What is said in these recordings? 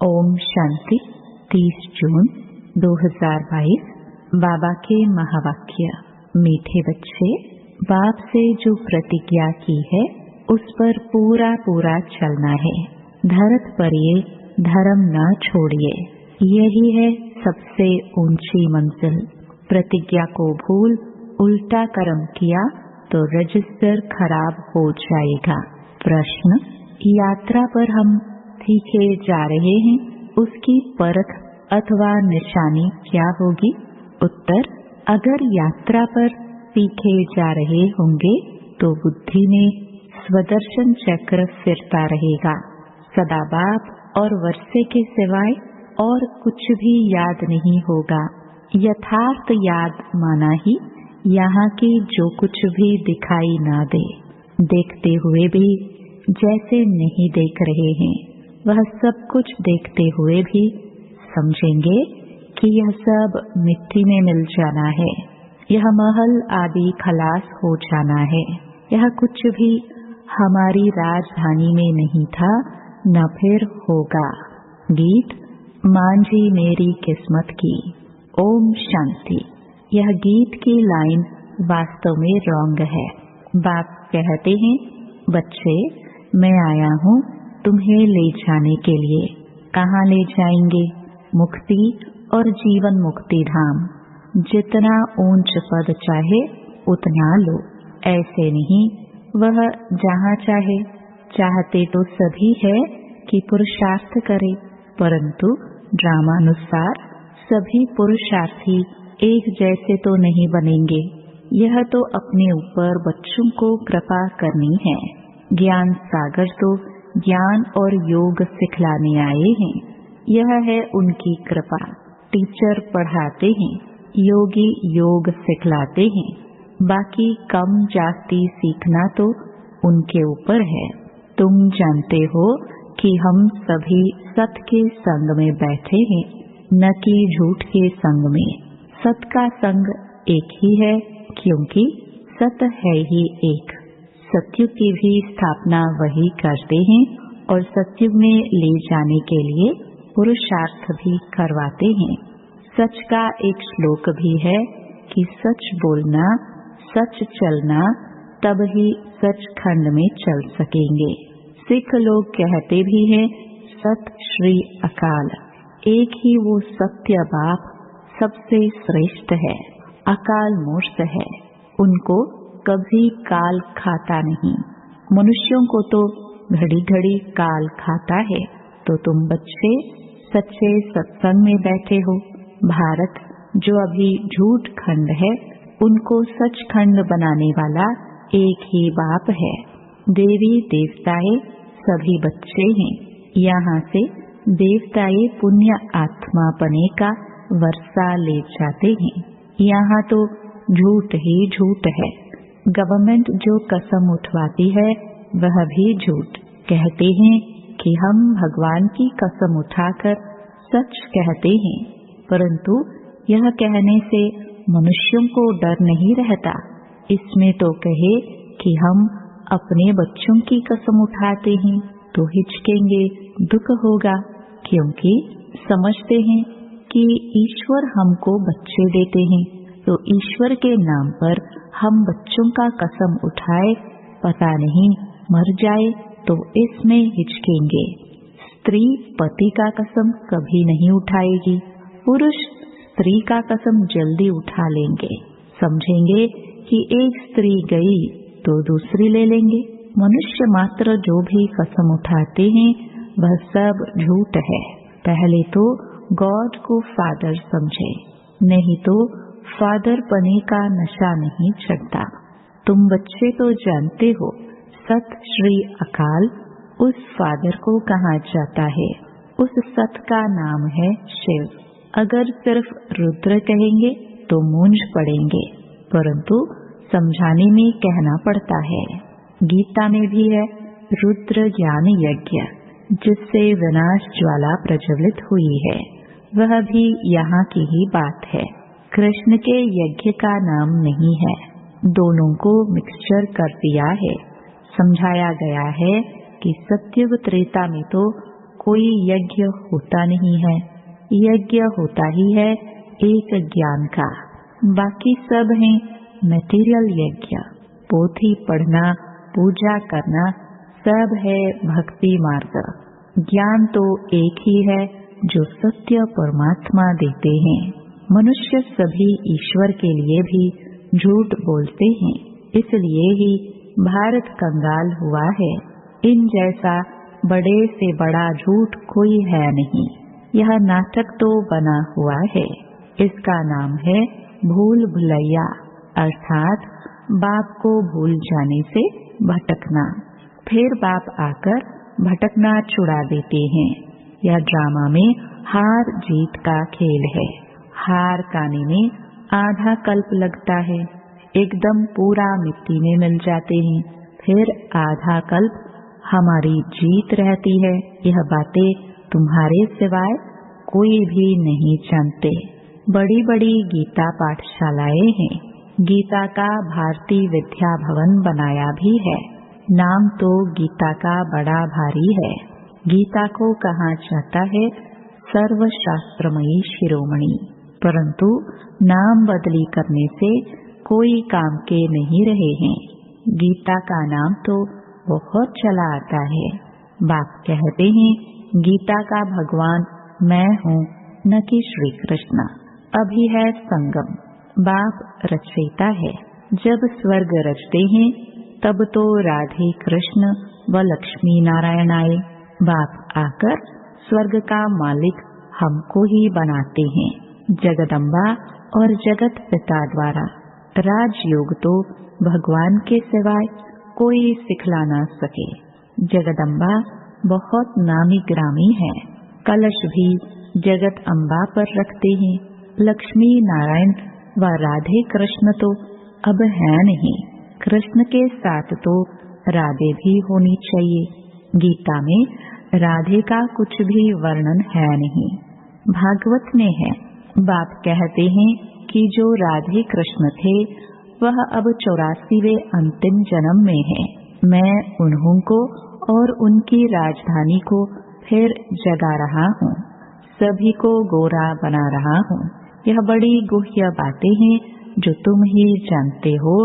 ओम शांति। 30 जून 2022। बाबा के महावाक्य। मीठे बच्चे, बाप से जो प्रतिज्ञा की है उस पर पूरा पूरा चलना है। धरत पर ये धर्म न छोड़िए, यही है सबसे ऊंची मंजिल। प्रतिज्ञा को भूल उल्टा कर्म किया तो रजिस्टर खराब हो जाएगा। प्रश्न, यात्रा पर हम सीखे जा रहे हैं, उसकी परख अथवा निशानी क्या होगी? उत्तर, अगर यात्रा पर सीखे जा रहे होंगे तो बुद्धि में स्वदर्शन चक्र फिरता रहेगा। सदा बाप और वर्षे के सिवाय और कुछ भी याद नहीं होगा। यथार्थ याद माना ही यहाँ की जो कुछ भी दिखाई ना दे। देखते हुए भी जैसे नहीं देख रहे हैं, वह सब कुछ देखते हुए भी समझेंगे कि यह सब मिट्टी में मिल जाना है। यह महल आदि खलास हो जाना है। यह कुछ भी हमारी राजधानी में नहीं था, न फिर होगा। गीत मांझी मेरी किस्मत की। ओम शांति। यह गीत की लाइन वास्तव में रॉन्ग है। बाप कहते हैं, बच्चे मैं आया हूँ तुम्हें ले जाने के लिए। कहाँ ले जाएंगे? मुक्ति और जीवन मुक्ति धाम। जितना ऊंच पद चाहे उतना लो, ऐसे नहीं वह जहाँ चाहे। चाहते तो सभी है कि पुरुषार्थ करे, परंतु ड्रामानुसार सभी पुरुषार्थी एक जैसे तो नहीं बनेंगे। यह तो अपने ऊपर बच्चों को कृपा करनी है। ज्ञान सागर तो ज्ञान और योग सिखलाने आए हैं। यह है उनकी कृपा। टीचर पढ़ाते हैं, योगी योग सिखलाते हैं। बाकी कम जास्ती सीखना तो उनके ऊपर है। तुम जानते हो कि हम सभी सत के संग में बैठे हैं, न कि झूठ के संग में। सत का संग एक ही है, क्योंकि सत है ही एक। सत्युग की भी स्थापना वही करते हैं और सत्युग में ले जाने के लिए पुरुषार्थ भी करवाते हैं। सच का एक श्लोक भी है कि सच बोलना, सच चलना, तब ही सचखंड में चल सकेंगे। सिख लोग कहते भी हैं, सत श्री अकाल। एक ही वो सत्य बाप सबसे श्रेष्ठ है। अकाल मूर्त है, उनको कभी काल खाता नहीं। मनुष्यों को तो घड़ी घड़ी काल खाता है। तो तुम बच्चे सच्चे सत्संग में बैठे हो। भारत जो अभी झूठ खंड है, उनको सच खंड बनाने वाला एक ही बाप है। देवी देवताएं सभी बच्चे हैं। यहाँ से देवताएं पुण्य आत्मा बने का वर्षा ले जाते हैं। यहाँ तो झूठ ही झूठ है। गवर्नमेंट जो कसम उठवाती है वह भी झूठ। कहते हैं कि हम भगवान की कसम उठाकर सच कहते हैं, परंतु यह कहने से मनुष्यों को डर नहीं रहता। इसमें तो कहे कि हम अपने बच्चों की कसम उठाते हैं तो हिचकेंगे, दुख होगा, क्योंकि समझते हैं कि ईश्वर हमको बच्चे देते हैं, तो ईश्वर के नाम पर हम बच्चों का कसम उठाए, पता नहीं मर जाए तो इसमें हिचकेंगे। स्त्री पति का कसम कभी नहीं उठाएगी। पुरुष स्त्री का कसम जल्दी उठा लेंगे। समझेंगे कि एक स्त्री गई तो दूसरी ले लेंगे। मनुष्य मात्र जो भी कसम उठाते हैं वह सब झूठ है। पहले तो गॉड को फादर समझे, नहीं तो फादर बने का नशा नहीं चढ़ता। तुम बच्चे तो जानते हो, सत श्री अकाल उस फादर को कहा जाता है। उस सत का नाम है शिव। अगर सिर्फ रुद्र कहेंगे तो मूंझ पड़ेंगे, परंतु समझाने में कहना पड़ता है। गीता में भी है रुद्र ज्ञान यज्ञ, जिससे विनाश ज्वाला प्रज्वलित हुई है। वह भी यहाँ की ही बात है। कृष्ण के यज्ञ का नाम नहीं है। दोनों को मिक्सचर कर दिया है। समझाया गया है कि सत्युग त्रेता में तो कोई यज्ञ होता नहीं है। यज्ञ होता ही है एक ज्ञान का, बाकी सब है मटेरियल यज्ञ। पोथी पढ़ना, पूजा करना सब है भक्ति मार्ग। ज्ञान तो एक ही है जो सत्य परमात्मा देते हैं। मनुष्य सभी ईश्वर के लिए भी झूठ बोलते हैं, इसलिए ही भारत कंगाल हुआ है। इन जैसा बड़े से बड़ा झूठ कोई है नहीं। यह नाटक तो बना हुआ है। इसका नाम है भूल भुलैया, अर्थात बाप को भूल जाने से भटकना। फिर बाप आकर भटकना छुड़ा देते हैं। यह ड्रामा में हार जीत का खेल है। हार काने में आधा कल्प लगता है, एकदम पूरा मिट्टी में मिल जाते हैं। फिर आधा कल्प हमारी जीत रहती है। यह बातें तुम्हारे सिवाय कोई भी नहीं जानते। बड़ी बड़ी गीता पाठशालाएं हैं। गीता का भारतीय विद्या भवन बनाया भी है। नाम तो गीता का बड़ा भारी है। गीता को कहा जाता है सर्वशास्त्रमयी शिरोमणि, परंतु नाम बदली करने से कोई काम के नहीं रहे हैं। गीता का नाम तो बहुत चला आता है। बाप कहते हैं गीता का भगवान मैं हूँ, न कि श्री कृष्ण। अभी है संगम। बाप रचयिता है। जब स्वर्ग रचते हैं तब तो राधे कृष्ण व लक्ष्मी नारायण आए। बाप आकर स्वर्ग का मालिक हमको ही बनाते हैं, जगदम्बा और जगत पिता द्वारा। राजयोग तो भगवान के सिवाय कोई सिखला ना सके। जगदम्बा बहुत नामी ग्रामी है। कलश भी जगत अम्बा पर रखते हैं। लक्ष्मी नारायण व राधे कृष्ण तो अब है नहीं। कृष्ण के साथ तो राधे भी होनी चाहिए। गीता में राधे का कुछ भी वर्णन है नहीं, भागवत में है। बाप कहते हैं कि जो राधे कृष्ण थे वह अब 84वें अंतिम जन्म में है। मैं उन्हों को और उनकी राजधानी को फिर जगा रहा हूँ, सभी को गोरा बना रहा हूँ। यह बड़ी गुह्य बातें हैं जो तुम ही जानते हो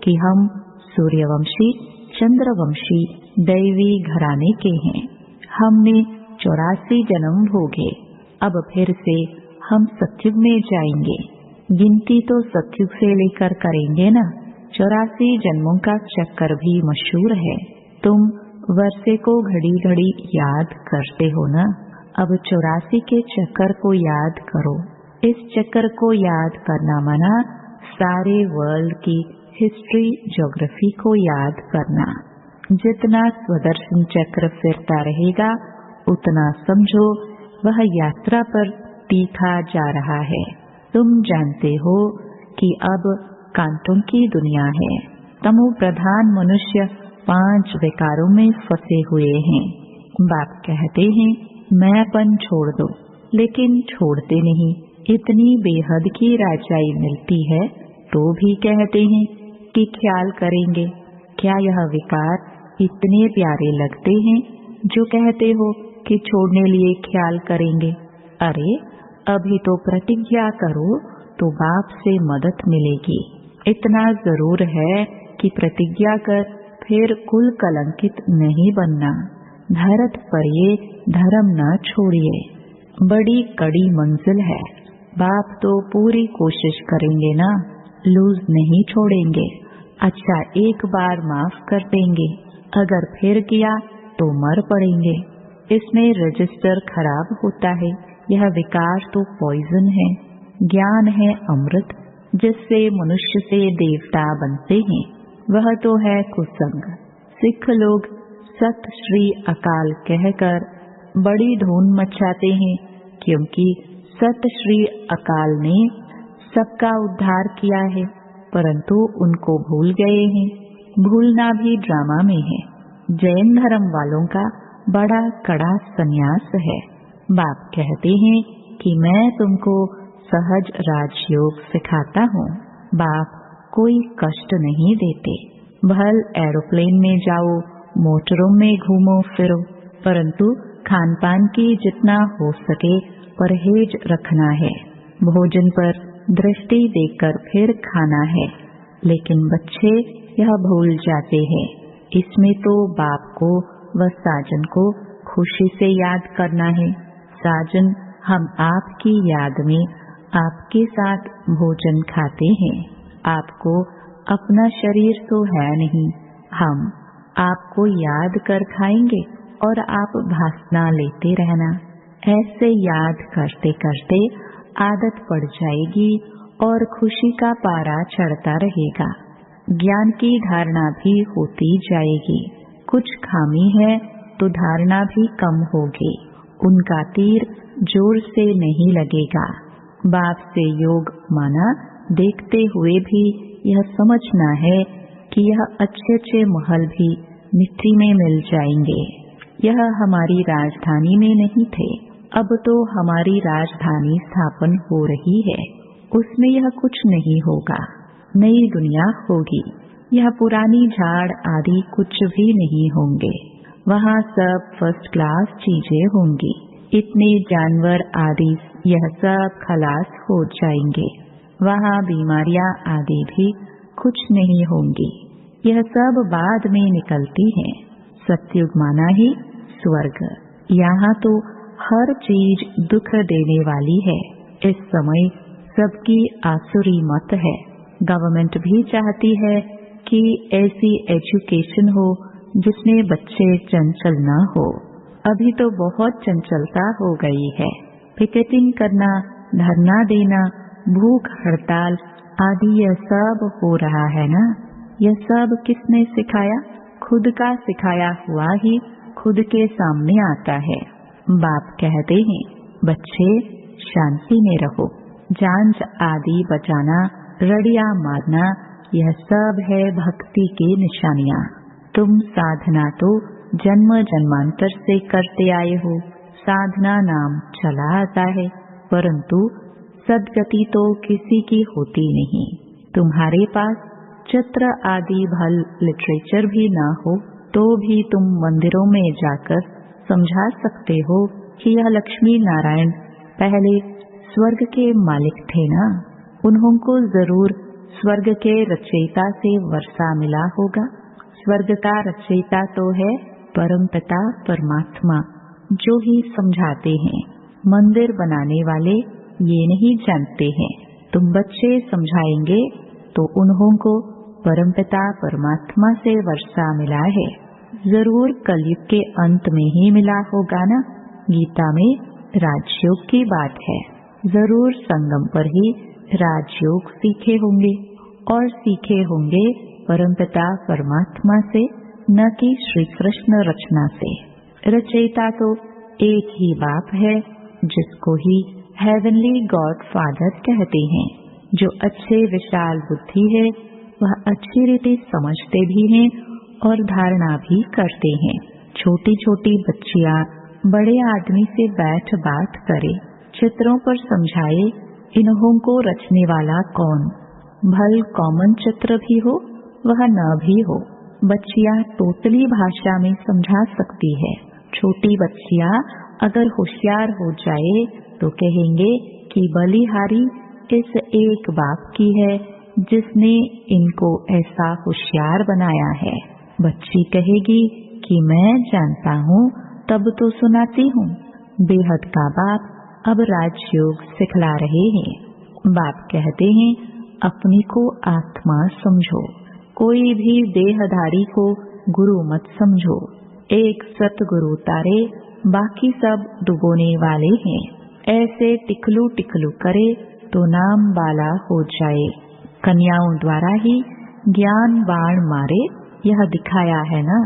कि हम सूर्यवंशी चंद्रवंशी दैवी घराने के हैं। हमने 84 जन्म भोगे, अब फिर से हम सतयुग में जाएंगे। गिनती तो सतयुग से लेकर करेंगे ना। 84 जन्मों का चक्कर भी मशहूर है। तुम वर्षे को घड़ी घड़ी याद करते हो ना। अब 84 के चक्कर को याद करो। इस चक्कर को याद करना माना सारे वर्ल्ड की हिस्ट्री ज्योग्राफी को याद करना। जितना स्वदर्शन चक्र फिरता रहेगा उतना समझो वह यात्रा पर तीखा जा रहा है। तुम जानते हो कि अब कांटों की दुनिया है। तमो प्रधान मनुष्य 5 विकारों में फंसे हुए हैं। बाप कहते हैं मैंपन छोड़ दो, लेकिन छोड़ते नहीं। इतनी बेहद की राजाई मिलती है तो भी कहते हैं कि ख्याल करेंगे। क्या यह विकार इतने प्यारे लगते हैं जो कहते हो कि छोड़ने लिए ख्याल करेंगे? अरे अभी तो प्रतिज्ञा करो तो बाप से मदद मिलेगी। इतना जरूर है कि प्रतिज्ञा कर फिर कुल कलंकित नहीं बनना। धरत पर ये धर्म न छोड़िए, बड़ी कड़ी मंजिल है। बाप तो पूरी कोशिश करेंगे ना, लूज नहीं छोड़ेंगे। अच्छा एक बार माफ कर देंगे, अगर फिर किया तो मर पड़ेंगे। इसमें रजिस्टर खराब होता है। यह विकार तो पॉइजन है। ज्ञान है अमृत, जिससे मनुष्य से देवता बनते हैं। वह तो है कुसंग। सिख लोग सत श्री अकाल कहकर बड़ी धूम मचाते हैं, क्योंकि सत श्री अकाल ने सबका उद्धार किया है, परंतु उनको भूल गए हैं। भूलना भी ड्रामा में है। जैन धर्म वालों का बड़ा कड़ा संन्यास है। बाप कहते हैं कि मैं तुमको सहज राजयोग सिखाता हूँ। बाप कोई कष्ट नहीं देते। भल एरोप्लेन में जाओ, मोटरों में घूमो फिरो, परंतु खान पान की जितना हो सके परहेज रखना है। भोजन पर दृष्टि देकर फिर खाना है। लेकिन बच्चे यह भूल जाते हैं। इसमें तो बाप को व साजन को खुशी से याद करना है। साजन, हम आपकी याद में आपके साथ भोजन खाते हैं। आपको अपना शरीर तो है नहीं, हम आपको याद कर खाएंगे और आप भासना लेते रहना। ऐसे याद करते करते आदत पड़ जाएगी और खुशी का पारा चढ़ता रहेगा। ज्ञान की धारणा भी होती जाएगी। कुछ खामी है तो धारणा भी कम होगी। उनका तीर जोर से नहीं लगेगा। बाप से योग माना देखते हुए भी यह समझना है कि यह अच्छे अच्छे महल भी मिट्टी में मिल जाएंगे। यह हमारी राजधानी में नहीं थे, अब तो हमारी राजधानी स्थापन हो रही है। उसमें यह कुछ नहीं होगा, नई दुनिया होगी। यह पुरानी झाड़ आदि कुछ भी नहीं होंगे। वहाँ सब फर्स्ट क्लास चीजें होंगी। इतने जानवर आदि यह सब खलास हो जाएंगे। वहाँ बीमारियां आदि भी कुछ नहीं होंगी। यह सब बाद में निकलती हैं। सतयुग माना ही स्वर्ग। यहाँ तो हर चीज दुख देने वाली है। इस समय सबकी आसुरी मत है। गवर्नमेंट भी चाहती है कि ऐसी एजुकेशन हो जिसमें बच्चे चंचल न हो। अभी तो बहुत चंचलता हो गई है। पिकेटिंग करना, धरना देना, भूख हड़ताल आदि यह सब हो रहा है ना। यह सब किसने सिखाया? खुद का सिखाया हुआ ही खुद के सामने आता है। बाप कहते हैं, बच्चे शांति में रहो। जांच आदि बचाना, रड़िया मारना, यह सब है भक्ति की निशानियाँ। तुम साधना तो जन्म जन्मांतर से करते आए हो। साधना नाम चला आता है, परंतु सदगति तो किसी की होती नहीं। तुम्हारे पास चित्र आदि भल लिटरेचर भी ना हो तो भी तुम मंदिरों में जाकर समझा सकते हो कि यह लक्ष्मी नारायण पहले स्वर्ग के मालिक थे ना। उन्होंने जरूर स्वर्ग के रचयिता से वर्षा मिला होगा। स्वर्ग का रचयिता तो है परमपिता परमात्मा, जो ही समझाते हैं। मंदिर बनाने वाले ये नहीं जानते हैं। तुम बच्चे समझाएंगे तो उन्होंने परमपिता परमात्मा से वर्षा मिला है। जरूर कलयुग के अंत में ही मिला होगा ना। गीता में राजयोग की बात है। जरूर संगम पर ही राजयोग सीखे होंगे और सीखे होंगे परमपिता परमात्मा से, न कि श्री कृष्ण रचना से। रचयिता तो एक ही बाप है, जिसको ही हेवनली गॉड फादर कहते हैं। जो अच्छे विशाल बुद्धि है वह अच्छी रीति समझते भी हैं और धारणा भी करते हैं। छोटी छोटी बच्चियां बड़े आदमी से बैठ बात करे, चित्रों पर समझाए इन्हों को रचने वाला कौन। भल कॉमन चित्र भी हो वह न भी हो, बच्चियां तोतली भाषा में समझा सकती है। छोटी बच्चियां अगर होशियार हो जाए तो कहेंगे कि बलिहारी इस एक बाप की है जिसने इनको ऐसा होशियार बनाया है। बच्ची कहेगी कि मैं जानता हूँ तब तो सुनाती हूँ। बेहद का बाप अब राजयोग सिखला रहे हैं। बाप कहते हैं, अपने को आत्मा समझो, कोई भी देहधारी को गुरु मत समझो। एक सतगुरु तारे, बाकी सब डुबोने वाले हैं। ऐसे टिकलू टिकलू करे तो नाम वाला हो जाए। कन्याओं द्वारा ही ज्ञान बाण मारे, यह दिखाया है ना।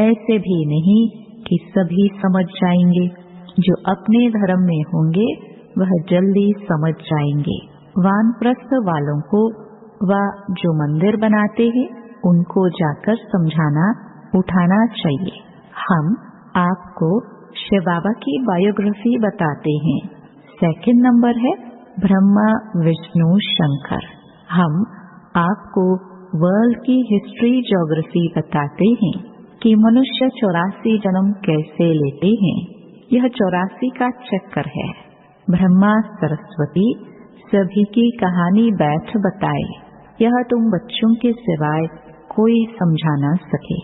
ऐसे भी नहीं कि सभी समझ जाएंगे। जो अपने धर्म में होंगे वह जल्दी समझ जाएंगे। वानप्रस्थ वालों को व जो मंदिर बनाते हैं उनको जाकर समझाना उठाना चाहिए। हम आपको शिव बाबा की बायोग्राफी बताते हैं। सेकंड नंबर है ब्रह्मा विष्णु शंकर। हम आपको वर्ल्ड की हिस्ट्री ज्योग्राफी बताते हैं कि मनुष्य 84 जन्म कैसे लेते हैं। यह 84 का चक्कर है। ब्रह्मा सरस्वती सभी की कहानी बैठ बताए, यह तुम बच्चों के सिवाय कोई समझा न सके।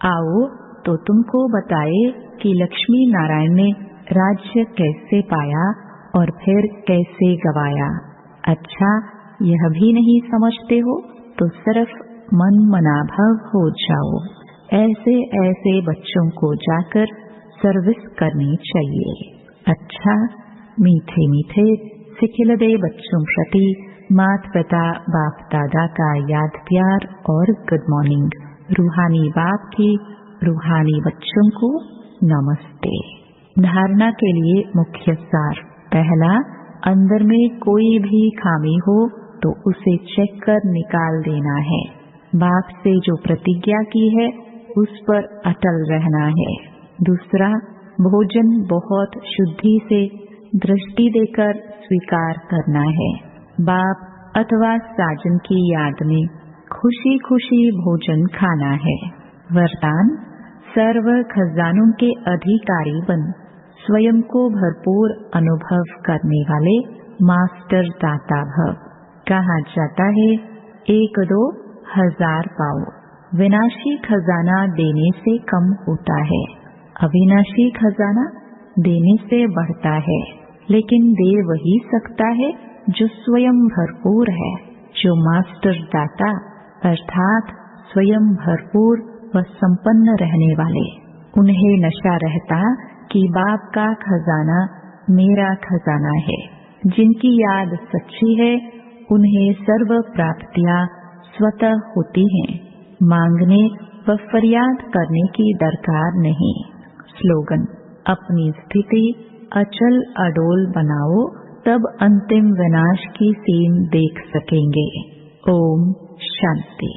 आओ तो तुमको बताए कि लक्ष्मी नारायण ने राज्य कैसे पाया और फिर कैसे गवाया। अच्छा, यह भी नहीं समझते हो तो सिर्फ मन मनाभव हो जाओ। ऐसे ऐसे बच्चों को जाकर सर्विस करनी चाहिए। अच्छा, मीठे मीठे सिखिलदे बच्चों प्रति माता पिता बाप दादा का याद प्यार और गुड मॉर्निंग। रूहानी बाप की रूहानी बच्चों को नमस्ते। धारणा के लिए मुख्य सार। पहला, अंदर में कोई भी खामी हो तो उसे चेक कर निकाल देना है। बाप से जो प्रतिज्ञा की है उस पर अटल रहना है। दूसरा, भोजन बहुत शुद्धि से दृष्टि देकर स्वीकार करना है। बाप अथवा साजन की याद में खुशी खुशी भोजन खाना है। वरदान, सर्व खजानों के अधिकारी बन स्वयं को भरपूर अनुभव करने वाले मास्टर दाता भव। कहा जाता है 1-2 हजार पाओ। विनाशी खजाना देने से कम होता है, अविनाशी खजाना देने से बढ़ता है। लेकिन दे वही सकता है जो स्वयं भरपूर है। जो मास्टर दाता अर्थात स्वयं भरपूर व संपन्न रहने वाले, उन्हें नशा रहता कि बाप का खजाना मेरा खजाना है। जिनकी याद सच्ची है उन्हें सर्व प्राप्तियां स्वतः होती हैं। मांगने व फरियाद करने की दरकार नहीं। स्लोगन, अपनी स्थिति अचल अडोल बनाओ, तब अंतिम विनाश की सीन देख सकेंगे। ओम शांति।